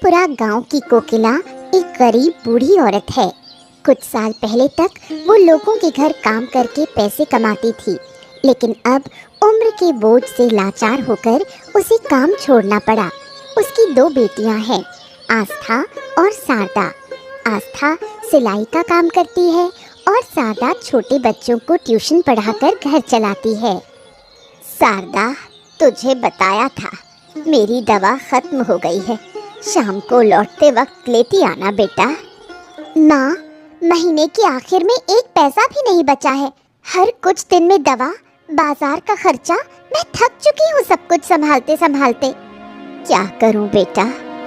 त्रिपुरा गांव की कोकिला एक गरीब बूढ़ी औरत है। कुछ साल पहले तक वो लोगों के घर काम करके पैसे कमाती थी, लेकिन अब उम्र के बोझ से लाचार होकर उसे काम छोड़ना पड़ा। उसकी दो बेटियां हैं, आस्था और शारदा। आस्था सिलाई का काम करती है और शारदा छोटे बच्चों को ट्यूशन पढ़ाकर घर चलाती है। शारदा, तुझे बताया था मेरी दवा खत्म हो गई है, शाम को लौटते वक्त लेती आना बेटा। माँ, महीने के आखिर में एक पैसा भी नहीं बचा है। हर कुछ दिन में दवा, बाजार का खर्चा, मैं थक चुकी हूँ सब कुछ संभालते संभालते। क्या करूँ बेटा,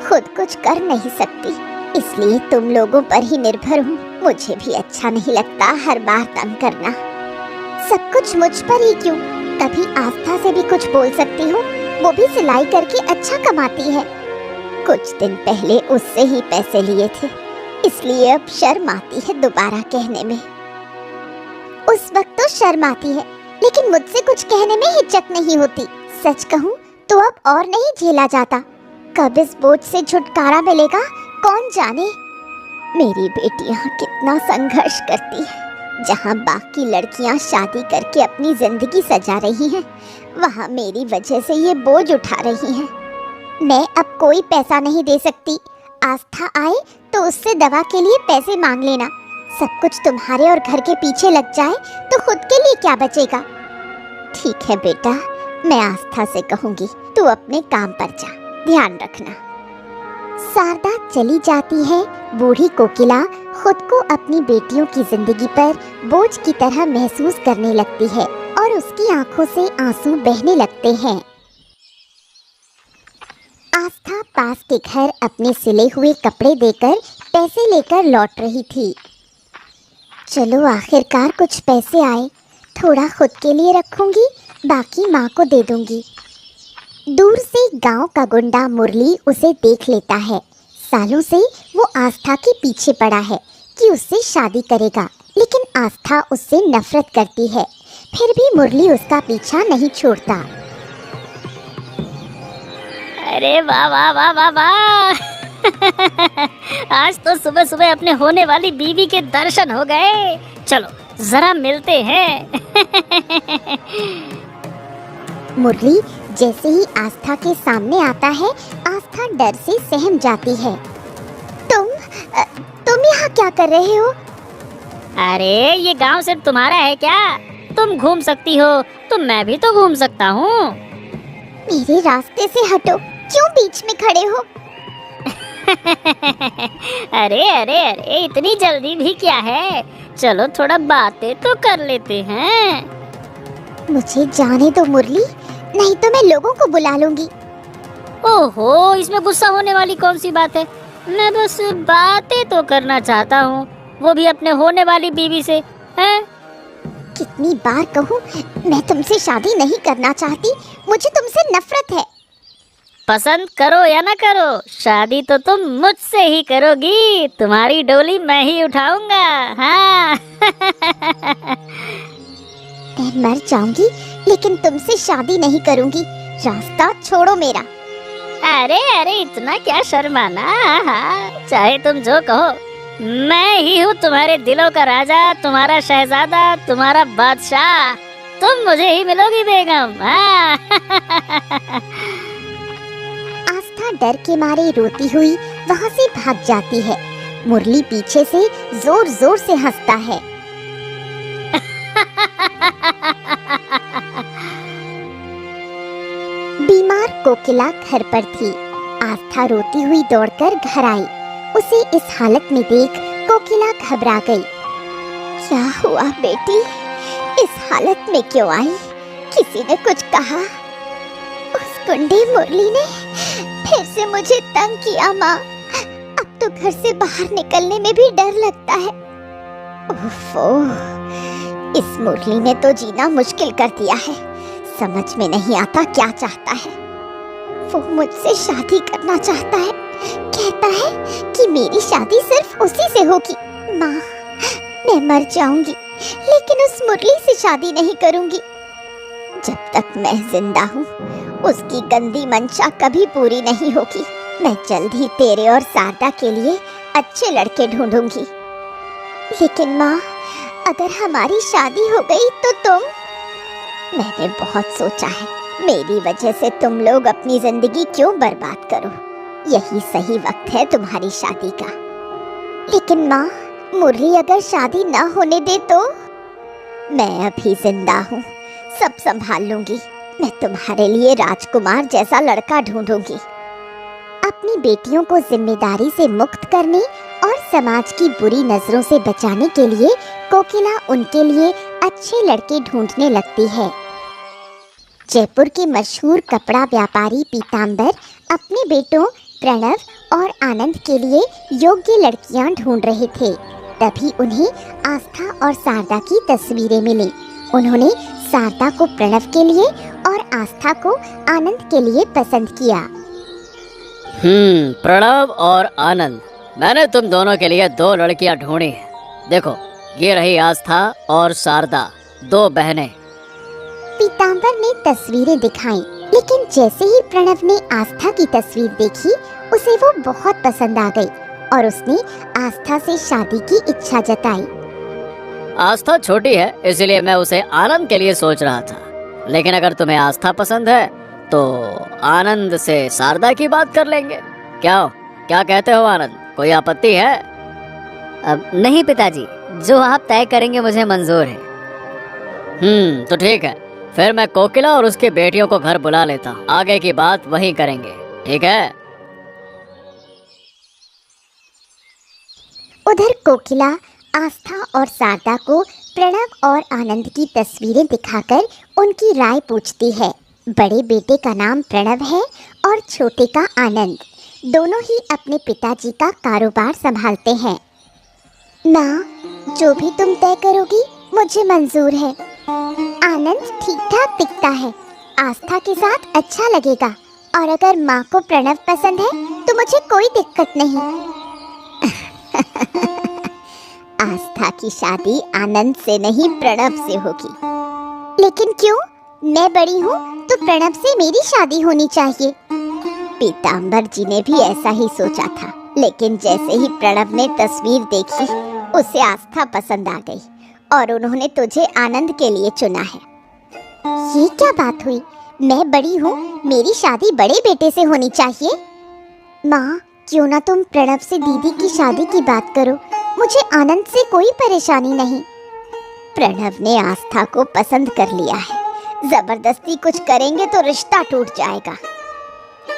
खुद कुछ कर नहीं सकती, इसलिए तुम लोगों पर ही निर्भर हूँ। मुझे भी अच्छा नहीं लगता हर बार तंग करना। सब कुछ मुझ पर ही क्यों? कभी आस्था से भी कुछ बोल सकती हूँ, वो भी सिलाई करके अच्छा कमाती है। कुछ दिन पहले उससे ही पैसे लिए थे, इसलिए अब शर्म आती है दोबारा कहने में। उस वक्त तो शर्म आती है, लेकिन मुझसे कुछ कहने में हिचक नहीं होती। सच कहूँ तो अब और नहीं झेला जाता। कब इस बोझ से छुटकारा मिलेगा कौन जाने। मेरी बेटियाँ कितना संघर्ष करती है। जहाँ बाकी लड़कियाँ शादी करके अपनी जिंदगी सजा रही हैं, वहाँ मेरी वजह से ये बोझ उठा रही हैं। मैं अब कोई पैसा नहीं दे सकती। आस्था आए तो उससे दवा के लिए पैसे मांग लेना। सब कुछ तुम्हारे और घर के पीछे लग जाए तो खुद के लिए क्या बचेगा? ठीक है बेटा, मैं आस्था से कहूँगी, तू अपने काम पर जा, ध्यान रखना। शारदा चली जाती है। बूढ़ी कोकिला खुद को अपनी बेटियों की जिंदगी पर बोझ की तरह महसूस करने लगती है और उसकी आंखों से आंसू बहने लगते हैं। आस्था पास के घर अपने सिले हुए कपड़े देकर पैसे लेकर लौट रही थी। चलो आखिरकार कुछ पैसे आए, थोड़ा खुद के लिए रखूंगी, बाकी माँ को दे दूंगी। दूर से गांव का गुंडा मुरली उसे देख लेता है। सालों से वो आस्था के पीछे पड़ा है कि उससे शादी करेगा, लेकिन आस्था उससे नफरत करती है। फिर भी मुरली उसका पीछा नहीं छोड़ता। अरे वाह वाह वाह वाह वाह आज तो सुबह सुबह अपने होने वाली बीवी के दर्शन हो गए। चलो जरा मिलते हैं। मुरली जैसे ही आस्था के सामने आता है, आस्था डर से सहम जाती है। तुम यहाँ क्या कर रहे हो? अरे ये गांव सिर्फ तुम्हारा है क्या? तुम घूम सकती हो तो मैं भी तो घूम सकता हूँ। मेरे रास्ते से हटो, क्यों बीच में खड़े हो? अरे अरे अरे इतनी जल्दी भी क्या है, चलो थोड़ा बातें तो कर लेते हैं। मुझे जाने दो मुरली, नहीं तो मैं लोगों को बुला लूंगी। ओहो, इसमें गुस्सा होने वाली कौन सी बात है? मैं बस बातें तो करना चाहता हूँ, वो भी अपने होने वाली बीवी से। हैं? कितनी बार कहूँ, मैं तुमसे शादी नहीं करना चाहती, मुझे तुमसे नफरत है। पसंद करो या ना करो, शादी तो तुम मुझसे ही करोगी। तुम्हारी डोली मैं ही उठाऊंगा। हाँ। मैं मर जाऊंगी, लेकिन तुमसे शादी नहीं करूंगी। रास्ता छोड़ो मेरा। अरे अरे इतना क्या शर्माना। हाँ, चाहे तुम जो कहो, मैं ही हूँ तुम्हारे दिलों का राजा, तुम्हारा शहजादा, तुम्हारा बादशाह। तुम मुझे ही मिलोगी बेगम। हाँ। आस्था डर के मारे रोती हुई वहाँ से भाग जाती है। मुरली पीछे से जोर जोर से हंसता है। बीमार कोकिला घर पर थी। आस्था रोती हुई दौड़कर घर आई। उसे इस हालत में देख कोकिला घबरा गई। क्या हुआ बेटी, इस हालत में क्यों आई? किसी ने कुछ कहा? उस गुंडे मुरली ने फिर से मुझे तंग किया माँ। अब तो घर से बाहर निकलने में भी डर लगता है। ओफो, इस मुरली ने तो जीना मुश्किल कर दिया है। समझ में नहीं आता क्या चाहता है। वो मुझसे शादी करना चाहता है, कहता है कि मेरी शादी सिर्फ उसी से होगी। माँ, मैं मर जाऊंगी, लेकिन उस मुरली से शादी नहीं करूंगी। जब तक मैं जिंदा हूँ, उसकी गंदी मंशा कभी पूरी नहीं होगी। मैं जल्द ही तेरे और शारदा के लिए अच्छे लड़के ढूंढूंगी। लेकिन माँ, अगर हमारी शादी हो गई तो तुम? मैंने बहुत सोचा है, मेरी वजह से तुम लोग अपनी जिंदगी क्यों बर्बाद करो। यही सही वक्त है तुम्हारी शादी का। लेकिन माँ, मुरली अगर शादी ना होने दे तो? मैं अभी जिंदा हूँ, सब संभाल लूंगी। मैं तुम्हारे लिए राजकुमार जैसा लड़का ढूंढूंगी। अपनी बेटियों को जिम्मेदारी से मुक्त करने और समाज की बुरी नजरों से बचाने के लिए कोकिला उनके लिए अच्छे लड़के ढूंढने लगती है। जयपुर के मशहूर कपड़ा व्यापारी पीताम्बर अपने बेटों प्रणव और आनंद के लिए योग्य लड़कियां ढूंढ रहे थे। तभी उन्हें आस्था और शारदा की तस्वीरें मिली। उन्होंने शारदा को प्रणव के लिए और आस्था को आनंद के लिए पसंद किया। प्रणव और आनंद, मैंने तुम दोनों के लिए 2 लड़कियां ढूंढी हैं। देखो, ये रही आस्था और शारदा, 2 बहनें। पीताम्बर ने तस्वीरें दिखाई, लेकिन जैसे ही प्रणव ने आस्था की तस्वीर देखी, उसे वो बहुत पसंद आ गई और उसने आस्था से शादी की इच्छा जताई। आस्था छोटी है, इसलिए मैं उसे आनंद के लिए सोच रहा था। लेकिन अगर तुम्हें आस्था पसंद है तो आनंद से शारदा की बात कर लेंगे। क्या कहते हो आनंद, कोई आपत्ति है? अब नहीं पिताजी, जो आप तय करेंगे मुझे मंजूर है। तो ठीक है, फिर मैं कोकिला और उसकी बेटियों को घर बुला लेता हूँ। आगे की बात वहीं करेंगे, ठीक है? उधर कोकिला आस्था और शारदा को प्रणव और आनंद की तस्वीरें दिखाकर उनकी राय पूछती है। बड़े बेटे का नाम प्रणव है और छोटे का आनंद। दोनों ही अपने पिताजी का कारोबार संभालते हैं। माँ, जो भी तुम तय करोगी मुझे मंजूर है। आनंद ठीक ठाक दिखता है, आस्था के साथ अच्छा लगेगा, और अगर माँ को प्रणव पसंद है तो मुझे कोई दिक्कत नहीं। आस्था की शादी आनंद से नहीं प्रणव से होगी। लेकिन क्यों? मैं बड़ी हूँ तो प्रणव से मेरी शादी होनी चाहिए। पीताम्बर जी ने भी ऐसा ही सोचा था, लेकिन जैसे ही प्रणव ने तस्वीर देखी, उसे आस्था पसंद आ गई और उन्होंने तुझे आनंद के लिए चुना है। ये क्या बात हुई? मैं बड़ी हूँ, मेरी शादी बड़े बेटे से होनी चाहिए। माँ, क्यों ना तुम प्रणव से दीदी की शादी की बात करो, मुझे आनंद से कोई परेशानी नहीं। प्रणव ने आस्था को पसंद कर लिया है, जबरदस्ती कुछ करेंगे तो रिश्ता टूट जाएगा।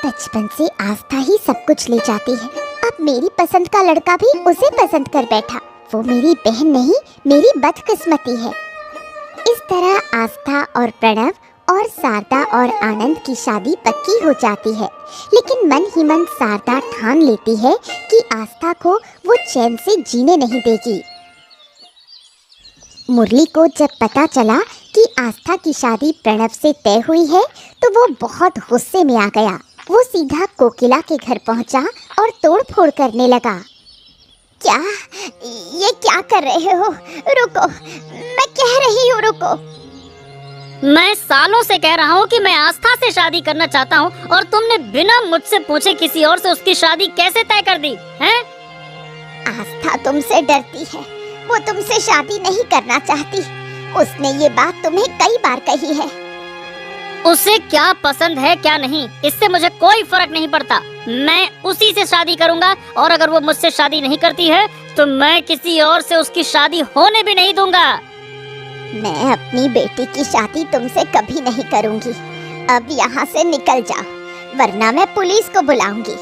बचपन से आस्था ही सब कुछ ले जाती है, अब मेरी पसंद का लड़का भी उसे पसंद कर बैठा। वो मेरी बहन नहीं, मेरी बदकिस्मती है। इस तरह आस्था और प्रणव और शारदा और आनंद की शादी पक्की हो जाती है। लेकिन मन ही मन शारदा ठान लेती है कि आस्था को वो चैन से जीने नहीं देगी। मुरली को जब पता चला कि आस्था की शादी प्रणव से तय हुई है तो वो बहुत गुस्से में आ गया। वो सीधा कोकिला के घर पहुंचा और तोड़फोड़ करने लगा। क्या? ये क्या कर रहे हो? रुको, मैं कह रही हूँ रुको। मैं सालों से कह रहा हूँ कि मैं आस्था से शादी करना चाहता हूँ, और तुमने बिना मुझसे पूछे किसी और से उसकी शादी कैसे तय कर दी हैं? आस्था तुमसे डरती है, वो तुमसे शादी नहीं करना चाहती। उसने ये बात तुम्हें कई बार कही है। उसे क्या पसंद है क्या नहीं, इससे मुझे कोई फर्क नहीं पड़ता। मैं उसी से शादी करूंगा, और अगर वो मुझसे शादी नहीं करती है तो मैं किसी और से उसकी शादी होने भी नहीं दूंगा। मैं अपनी बेटी की शादी तुमसे कभी नहीं करूंगी। अब यहाँ से निकल जाओ, वरना मैं पुलिस को बुलाऊंगी।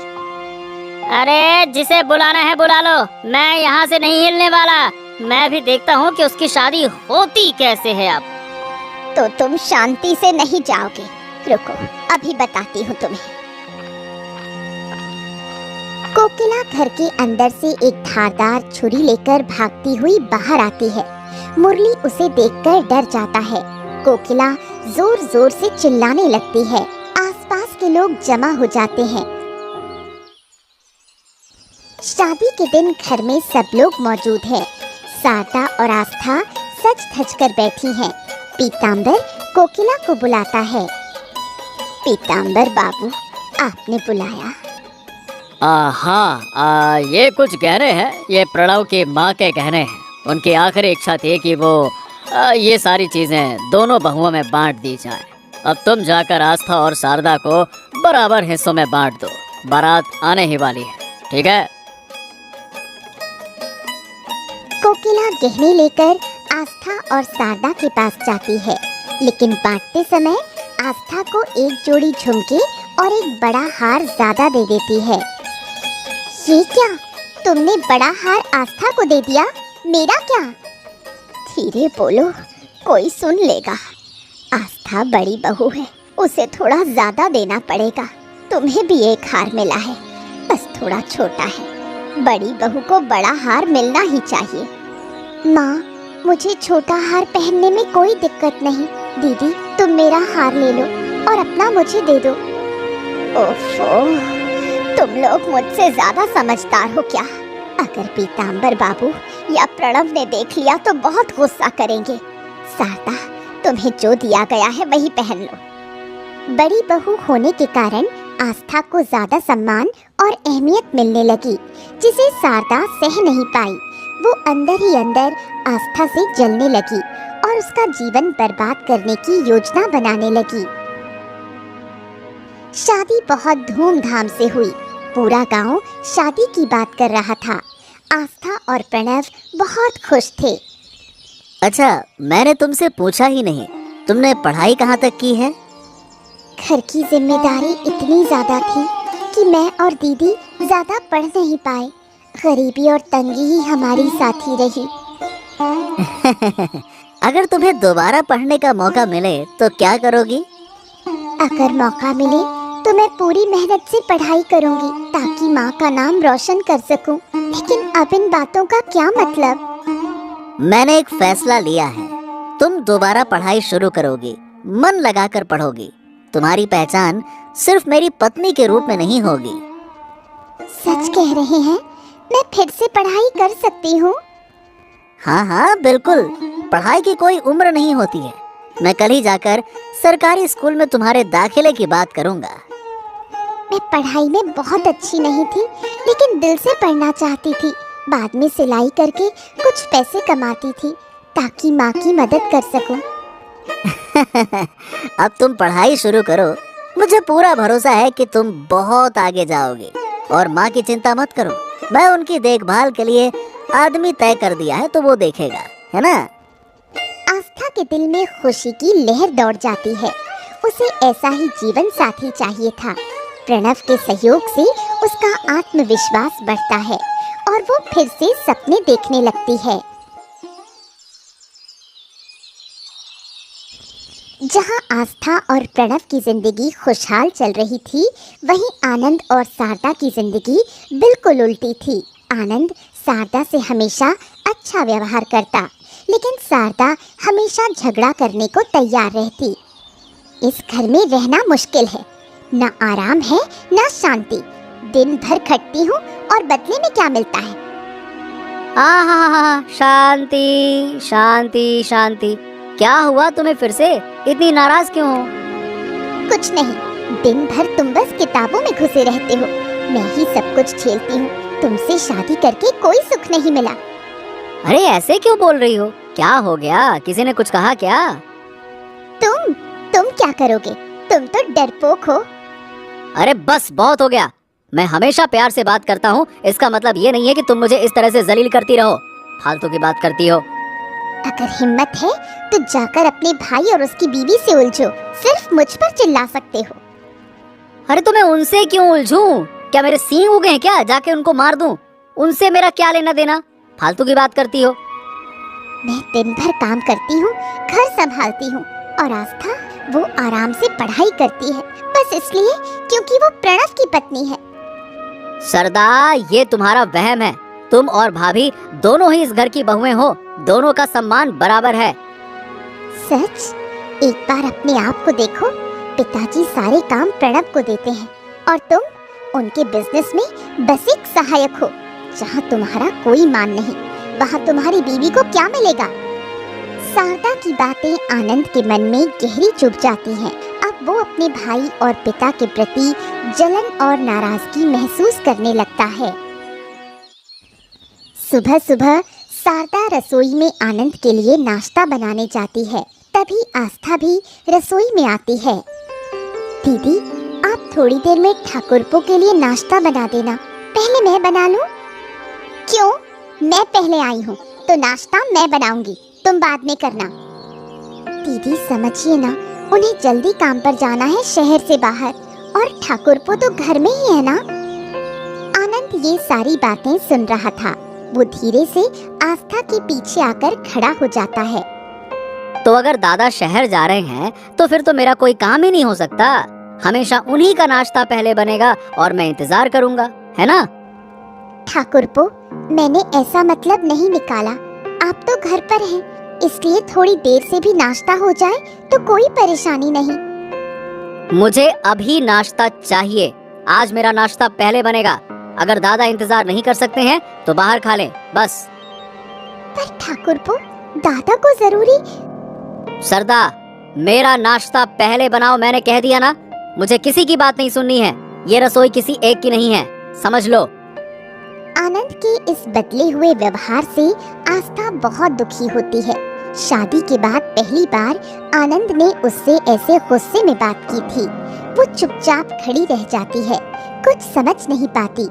अरे, जिसे बुलाना है बुला लो, मैं यहाँ से नहीं हिलने वाला। मैं भी देखता हूँ कि उसकी शादी होती कैसे है। अब तो तुम शांति से नहीं जाओगे। रुको, अभी बताती हूँ तुम्हें। कोकिला घर के अंदर से एक धारदार छुरी लेकर भागती हुई बाहर आती है। मुरली उसे देखकर डर जाता है। कोकिला जोर जोर से चिल्लाने लगती है। आसपास के लोग जमा हो जाते हैं। शादी के दिन घर में सब लोग मौजूद हैं। शारदा और आस्था सज धज कर बैठी हैं। पीताम्बर कोकिला को बुलाता है। पीताम्बर बाबू, आपने बुलाया? हाँ, ये कुछ गहने हैं। ये प्रणव की माँ के गहने हैं। उनकी आखिरी इच्छा थी कि वो ये सारी चीजें दोनों बहुओं में बांट दी जाए। अब तुम जाकर आस्था और शारदा को बराबर हिस्सों में बांट दो। बारात आने ही वाली है, ठीक है? कोकिला गहने लेकर आस्था और शारदा के पास जाती है, लेकिन बांटते समय आस्था को एक जोड़ी झुमके और एक बड़ा हार ज्यादा दे देती है। ये क्या, तुमने बड़ा हार आस्था को दे दिया, मेरा क्या? धीरे बोलो, कोई सुन लेगा। आस्था बड़ी बहू है, उसे थोड़ा ज्यादा देना पड़ेगा। तुम्हें भी एक हार मिला है, बस थोड़ा छोटा है। बड़ी बहू को बड़ा हार मिलना ही चाहिए। माँ, मुझे छोटा हार पहनने में कोई दिक्कत नहीं। दीदी, तुम मेरा हार ले लो और अपना मुझे दे दो। ओफो, तुम लोग मुझसे ज्यादा समझदार हो क्या? अगर पीतांबर बाबू या प्रणव ने देख लिया तो बहुत गुस्सा करेंगे। शारदा, तुम्हें जो दिया गया है वही पहन लो। बड़ी बहू होने के कारण आस्था को ज्यादा सम्मान और अहमियत मिलने लगी, जिसे शारदा सह नहीं पाई। वो अंदर ही अंदर आस्था से जलने लगी और उसका जीवन बर्बाद करने की योजना बनाने लगी। शादी बहुत धूमधाम से हुई। पूरा गांव शादी की बात कर रहा था। आस्था और प्रणव बहुत खुश थे। अच्छा, मैंने तुमसे पूछा ही नहीं, तुमने पढ़ाई कहाँ तक की है? घर की जिम्मेदारी इतनी ज्यादा थी कि मैं और दीदी ज्यादा पढ़ नहीं पाए। गरीबी और तंगी ही हमारी साथी रही। अगर तुम्हें दोबारा पढ़ने का मौका मिले तो क्या करोगी? अगर मौका मिले तो मैं पूरी मेहनत से पढ़ाई करूंगी ताकि माँ का नाम रोशन कर सकूं। लेकिन अब इन बातों का क्या मतलब? मैंने एक फैसला लिया है। तुम दोबारा पढ़ाई शुरू करोगी, मन लगाकर पढ़ोगी। तुम्हारी पहचान सिर्फ मेरी पत्नी के रूप में नहीं होगी। सच कह रहे हैं? मैं फिर से पढ़ाई कर सकती हूँ? हाँ हाँ बिल्कुल, पढ़ाई की कोई उम्र नहीं होती है। मैं कल ही जाकर सरकारी स्कूल में तुम्हारे दाखिले की बात करूँगा। मैं पढ़ाई में बहुत अच्छी नहीं थी, लेकिन दिल से पढ़ना चाहती थी। बाद में सिलाई करके कुछ पैसे कमाती थी ताकि माँ की मदद कर सकूं। अब तुम पढ़ाई शुरू करो। मुझे पूरा भरोसा है कि तुम बहुत आगे जाओगे। और माँ की चिंता मत करो, मैं उनकी देखभाल के लिए आदमी तय कर दिया है, तो वो देखेगा, है ना? आस्था के दिल में खुशी की लहर दौड़ जाती है। उसे ऐसा ही जीवन साथी चाहिए था। प्रणव के सहयोग से उसका आत्मविश्वास बढ़ता है और वो फिर से सपने देखने लगती है। जहां आस्था और प्रणव की जिंदगी खुशहाल चल रही थी, वहीं आनंद और शारदा की जिंदगी बिल्कुल उल्टी थी। आनंद शारदा से हमेशा अच्छा व्यवहार करता, लेकिन शारदा हमेशा झगड़ा करने को तैयार रहती। इस घर में रहना मुश्किल है, ना आराम है ना शांति। दिन भर खटती हूँ और बदले में क्या मिलता है? शांति शांति शांति। क्या हुआ तुम्हें फिर से? इतनी नाराज क्यों हो? कुछ नहीं, दिन भर तुम बस किताबों में घुसे रहते हो। मैं ही सब कुछ झेलती हूँ। तुमसे शादी करके कोई सुख नहीं मिला। अरे ऐसे क्यों बोल रही हो? क्या हो गया? किसी ने कुछ कहा क्या? तुम क्या करोगे? तुम तो डरपोक हो। अरे बस, बहुत हो गया। मैं हमेशा प्यार से बात करता हूँ, इसका मतलब ये नहीं है कि तुम मुझे इस तरह से जलील करती रहो। फालतू की बात करती हो। अगर हिम्मत है तो जाकर अपने भाई और उसकी बीवी से उलझो। सिर्फ मुझ पर चिल्ला सकते हो। अरे तो मैं उनसे क्यों उलझूं? क्या मेरे सींग उगे हैं क्या? जाके उनको मार दूं? उनसे मेरा क्या लेना देना? फालतू की बात करती हो। मैं दिन भर काम करती हूँ, घर संभालती हूँ, और आस्था वो आराम से पढ़ाई करती है, बस इसलिए क्योंकि वो प्रणव की पत्नी है। सरदा, ये तुम्हारा वहम है। तुम और भाभी दोनों ही इस घर की बहुएं हो। दोनों का सम्मान बराबर है। सच? एक बार अपने आप को देखो। पिताजी सारे काम प्रणव को देते हैं और तुम उनके बिजनेस में बस एक सहायक हो। जहाँ तुम्हारा कोई मान नहीं, वहाँ तुम्हारी बीवी को क्या मिलेगा? शारदा की बातें आनंद के मन में गहरी चुभ जाती हैं। अब वो अपने भाई और पिता के प्रति जलन और नाराजगी महसूस करने लगता है। सुबह सुबह शारदा रसोई में आनंद के लिए नाश्ता बनाने जाती है। तभी आस्था भी रसोई में आती है। दीदी, आप थोड़ी देर में ठाकुरपो के लिए नाश्ता बना देना, पहले मैं बना लूं। क्यों? मैं पहले आई हूँ तो नाश्ता मैं बनाऊंगी, तुम बाद में करना। दीदी समझिए ना, उन्हें जल्दी काम पर जाना है शहर से बाहर, और ठाकुरपो तो घर में ही है ना। आनंद ये सारी बातें सुन रहा था। वो धीरे से आस्था के पीछे आकर खड़ा हो जाता है। तो अगर दादा शहर जा रहे हैं तो फिर तो मेरा कोई काम ही नहीं हो सकता। हमेशा उन्हीं का नाश्ता पहले बनेगा और मैं इंतजार करूंगा, है ना? ठाकुरपो, मैंने ऐसा मतलब नहीं निकाला। आप तो घर पर हैं, इसलिए थोड़ी देर से भी नाश्ता हो जाए तो कोई परेशानी नहीं। मुझे अभी नाश्ता चाहिए। आज मेरा नाश्ता पहले बनेगा। अगर दादा इंतजार नहीं कर सकते हैं तो बाहर खा लें, बस। पर ठाकुरपो, दादा को जरूरी। सरदा, मेरा नाश्ता पहले बनाओ, मैंने कह दिया ना। मुझे किसी की बात नहीं सुननी है। ये रसोई किसी एक की नहीं है, समझ लो। आनंद के इस बदले हुए व्यवहार से आस्था बहुत दुखी होती है। शादी के बाद पहली बार आनंद ने उससे ऐसे गुस्से में बात की थी। वो चुपचाप खड़ी रह जाती है, कुछ समझ नहीं पाती।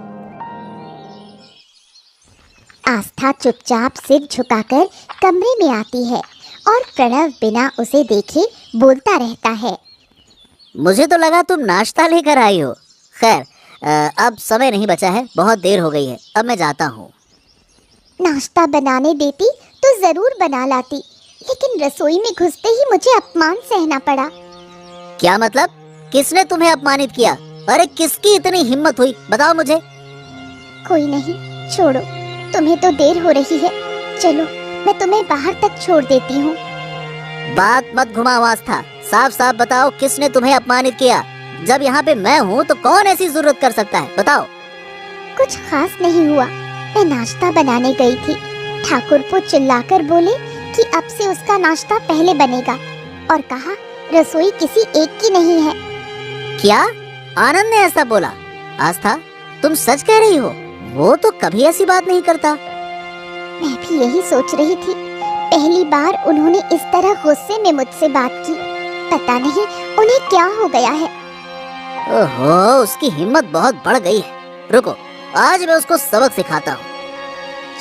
आस्था चुपचाप सिर झुकाकर कमरे में आती है और प्रणव बिना उसे देखे बोलता रहता है। मुझे तो लगा तुम नाश्ता लेकर आई हो। खैर, अब समय नहीं बचा है, बहुत देर हो गई है। अब मैं जाता हूँ। नाश्ता बनाने देती तो जरूर बना लाती, लेकिन रसोई में घुसते ही मुझे अपमान सहना पड़ा। क्या मतलब? किसने तुम्हें अपमानित किया? अरे किसकी इतनी हिम्मत हुई, बताओ मुझे। कोई नहीं, छोड़ो, तुम्हें तो देर हो रही है। चलो, मैं तुम्हें बाहर तक छोड़ देती हूँ। बात मत घुमाओ आस्था, साफ साफ बताओ किसने तुम्हें अपमानित किया। जब यहाँ पे मैं हूँ तो कौन ऐसी जरूरत कर सकता है, बताओ। कुछ खास नहीं हुआ, मैं नाश्ता बनाने गई थी। ठाकुरपो चिल्लाकर बोले कि अब से उसका नाश्ता पहले बनेगा, और कहा रसोई किसी एक की नहीं है। क्या? आनंद ने ऐसा बोला? आस्था, तुम सच कह रही हो? वो तो कभी ऐसी बात नहीं करता। मैं भी यही सोच रही थी। पहली बार उन्होंने इस तरह गुस्से में मुझसे बात की। पता नहीं उन्हें क्या हो गया है। ओहो, उसकी हिम्मत बहुत बढ़ गई है। रुको, आज मैं उसको सबक सिखाता हूँ।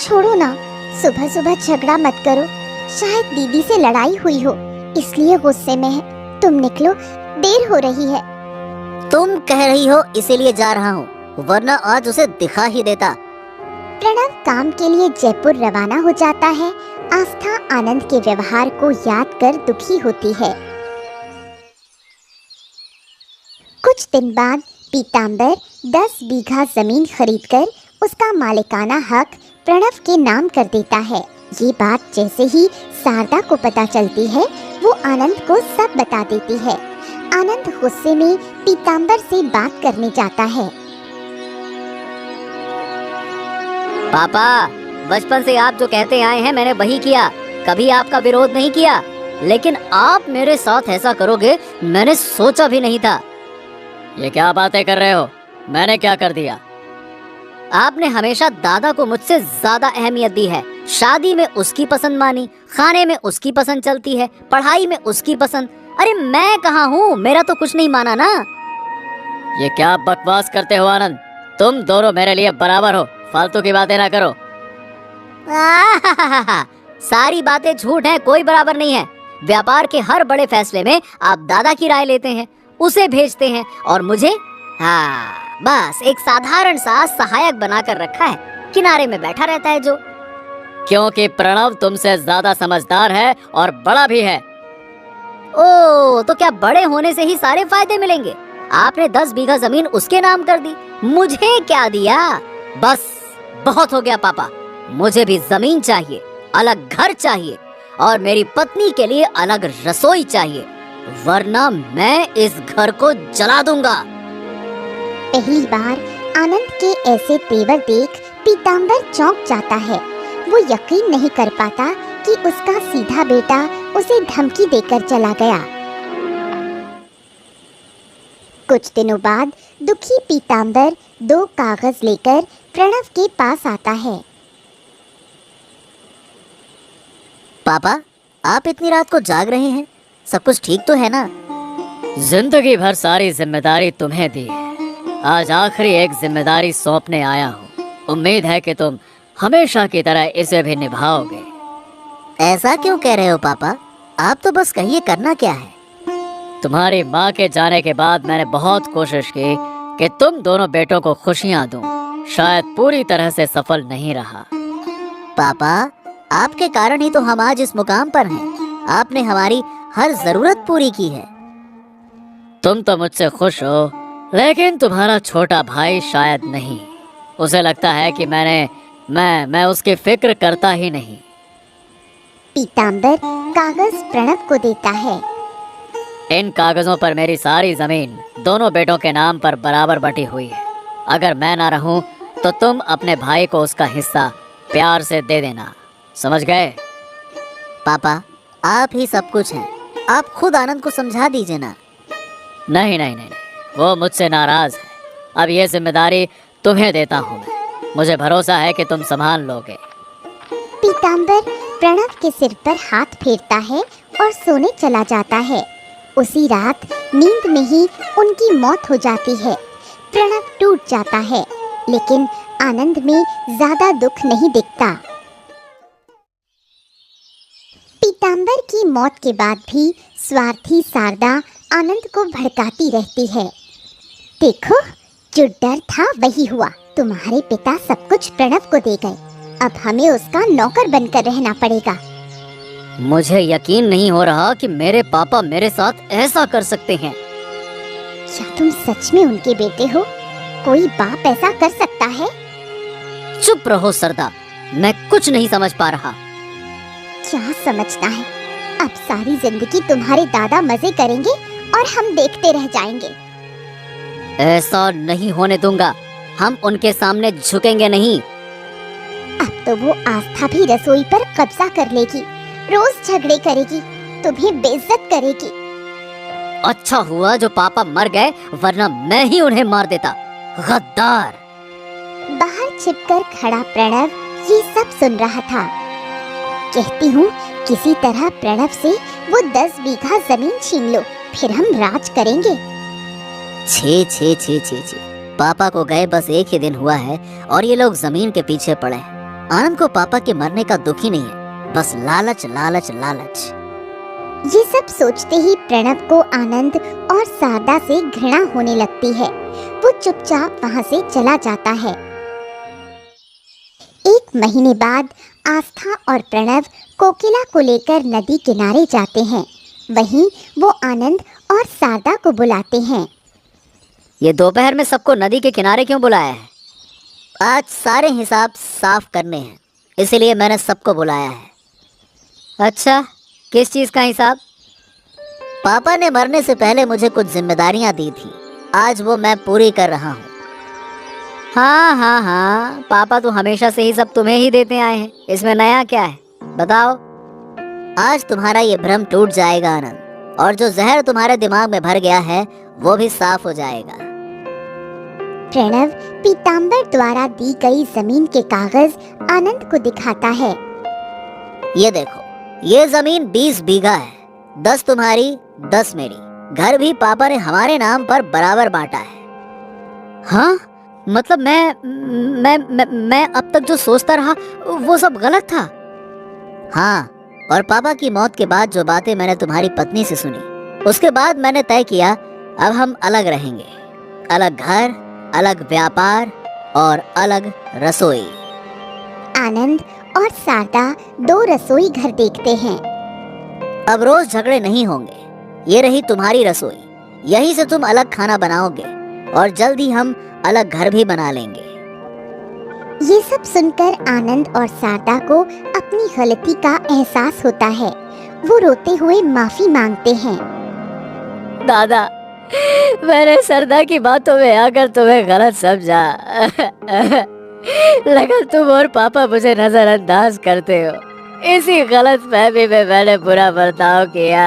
छोड़ो ना, सुबह सुबह झगड़ा मत करो। शायद दीदी से लड़ाई हुई हो, इसलिए गुस्से में है। तुम निकलो, देर हो रही है। तुम कह रही हो इसीलिए जा रहा हूँ, वरना आज उसे दिखा ही देता। प्रणव काम के लिए जयपुर रवाना हो जाता है। आस्था आनंद के व्यवहार को याद कर दुखी होती है। कुछ दिन बाद पीताम्बर 10 बीघा जमीन खरीदकर उसका मालिकाना हक प्रणव के नाम कर देता है। ये बात जैसे ही शारदा को पता चलती है, वो आनंद को सब बता देती है। आनंद गुस्से में पीताम्बर से बात करने जाता है। पापा, बचपन से आप जो कहते आए हैं मैंने वही किया, कभी आपका विरोध नहीं किया। लेकिन आप मेरे साथ ऐसा करोगे मैंने सोचा भी नहीं था। ये क्या बातें कर रहे हो? मैंने क्या कर दिया? आपने हमेशा दादा को मुझसे ज्यादा अहमियत दी है। शादी में उसकी पसंद मानी, खाने में उसकी पसंद चलती है, पढ़ाई में उसकी पसंद। अरे मैं कहाँ हूँ? मेरा तो कुछ नहीं माना ना। ये क्या बकवास करते हो आनंद? तुम दोनों मेरे लिए बराबर हो, फालतू की बातें ना करो। सारी बातें झूठ हैं, कोई बराबर नहीं है। व्यापार के हर बड़े फैसले में आप दादा की राय लेते हैं, उसे भेजते हैं, और मुझे बस एक साधारण सा सहायक बनाकर रखा है, किनारे में बैठा रहता है जो। क्योंकि प्रणव तुमसे ज्यादा समझदार है और बड़ा भी है। ओ, तो क्या बड़े होने से ही सारे फायदे मिलेंगे? आपने 10 बीघा जमीन उसके नाम कर दी, मुझे क्या दिया? बस बहुत हो गया पापा, मुझे भी जमीन चाहिए, अलग घर चाहिए, और मेरी पत्नी के लिए अलग रसोई चाहिए, वरना मैं इस घर को जला दूंगा। पहली बार आनंद के ऐसे तेवर देख पीताम्बर चौंक जाता है। वो यकीन नहीं कर पाता कि उसका सीधा बेटा उसे धमकी देकर चला गया। कुछ दिनों बाद दुखी पीताम्बर 2 कागज लेकर प्रणव के पास आता है। पापा, आप इतनी रात को जाग रहे हैं, सब कुछ ठीक तो है ना? जिंदगी भर सारी जिम्मेदारी तुम्हें दी है, आज आखिरी एक जिम्मेदारी सौंपने आया हूँ। उम्मीद है कि तुम हमेशा की तरह इसे भी निभाओगे। ऐसा क्यों कह रहे हो पापा? आप तो बस कहिए, करना क्या है? तुम्हारी माँ के जाने के बाद मैंने बहुत कोशिश की कि तुम दोनों बेटों को खुशियाँ दूं, शायद पूरी तरह से सफल नहीं रहा। पापा, आपके कारण ही तो हम आज इस मुकाम पर हैं। आपने हमारी हर जरूरत पूरी की है। तुम तो मुझसे खुश हो, लेकिन तुम्हारा छोटा भाई शायद नहीं। उसे लगता है कि मैं उसकी फिक्र करता ही नहीं। पीताम्बर कागज प्रणव को देता है। इन कागजों पर मेरी सारी जमीन दोनों बेटों के नाम पर बराबर बटी हुई है। अगर मैं ना रहूं तो तुम अपने भाई को उसका हिस्सा प्यार से दे देना, समझ गए? पापा, आप ही सब कुछ हैं। आप खुद आनंद को समझा दीजिए ना। नहीं नहीं नहीं, वो मुझसे नाराज है। अब ये जिम्मेदारी तुम्हें देता हूँ मैं। मुझे भरोसा है कि तुम संभाल लोगे। पीताम्बर प्रणव के सिर पर हाथ फेरता है और सोने चला जाता है। उसी रात नींद में ही उनकी मौत हो जाती है। प्रणव टूट जाता है, लेकिन आनंद में ज्यादा दुख नहीं दिखता। पीताम्बर की मौत के बाद भी स्वार्थी शारदा आनंद को भड़काती रहती है। देखो, जो डर था वही हुआ। तुम्हारे पिता सब कुछ प्रणव को दे गए, अब हमें उसका नौकर बनकर रहना पड़ेगा। मुझे यकीन नहीं हो रहा कि मेरे पापा मेरे साथ ऐसा कर सकते हैं। क्या तुम सच में उनके बेटे हो? कोई बाप ऐसा कर सकता है? चुप रहो सरदा, मैं कुछ नहीं समझ पा रहा। क्या समझना है? अब सारी जिंदगी तुम्हारे दादा मजे करेंगे और हम देखते रह जाएंगे। ऐसा नहीं होने दूंगा। हम उनके सामने झुकेंगे नहीं। अब तो वो आस्था भी रसोई पर कब्जा कर लेगी, रोज झगड़े करेगी, तुम्हें बेइज्जत करेगी। अच्छा हुआ जो पापा मर गए, वरना मैं ही उन्हें मार देता। गद्दार! बाहर छिपकर खड़ा प्रणव ये सब सुन रहा था। कहती हूँ, किसी तरह प्रणव से वो 10 बीघा जमीन छीन लो, फिर हम राज करेंगे। छे छे छे छे छे, पापा को गए बस एक ही दिन हुआ है और ये लोग जमीन के पीछे पड़े हैं। आनंद को पापा के मरने का दुख ही नहीं है, बस लालच लालच लालच। ये सब सोचते ही प्रणव को आनंद और शारदा से घृणा होने लगती है। वो चुपचाप वहाँ से चला जाता है। 1 महीने बाद आस्था और प्रणव कोकिला को लेकर नदी किनारे जाते हैं। वहीं वो आनंद और शारदा को बुलाते हैं। ये दोपहर में सबको नदी के किनारे क्यों बुलाया है? आज सारे हिसाब साफ करने हैं, इसलिए मैंने सबको बुलाया है। अच्छा, किस चीज का हिसाब? पापा ने मरने से पहले मुझे कुछ जिम्मेदारियां दी थी, आज वो मैं पूरी कर रहा हूँ। हाँ, पापा तो हमेशा से ही सब तुम्हें ही देते आए हैं, इसमें नया क्या है, बताओ। आज तुम्हारा ये भ्रम टूट जाएगा आनंद, और जो जहर तुम्हारे दिमाग में भर गया है वो भी साफ हो जाएगा। प्रणव पीताम्बर द्वारा दी गई जमीन के कागज आनंद को दिखाता है। ये देखो, ये जमीन 20 बीघा है, 10 तुम्हारी 10 मेरी। घर भी पापा ने हमारे नाम पर बराबर बांटा है। हाँ, मतलब मैं अब तक जो सोचता रहा वो सब गलत था। हाँ, और पापा की मौत के बाद जो बातें मैंने तुम्हारी पत्नी से सुनी, उसके बाद मैंने तय किया अब हम अलग रहेंगे। अलग घर, अलग व्यापार और अलग रसोई। आनंद और शारदा 2 रसोई घर देखते हैं। अब रोज झगड़े नहीं होंगे। ये रही तुम्हारी रसोई, यहीं से तुम अलग खाना बनाओगे और जल्द ही हम अलग घर भी बना लेंगे। ये सब सुनकर आनंद और शारदा को अपनी गलती का एहसास होता है। वो रोते हुए माफी मांगते हैं। दादा, मैंने सरदा की बातों में आकर तुम्हें गलत समझा। लगा तुम और पापा मुझे नजरअंदाज करते हो। इसी गलत फहमी में मैंने बुरा बर्ताव किया।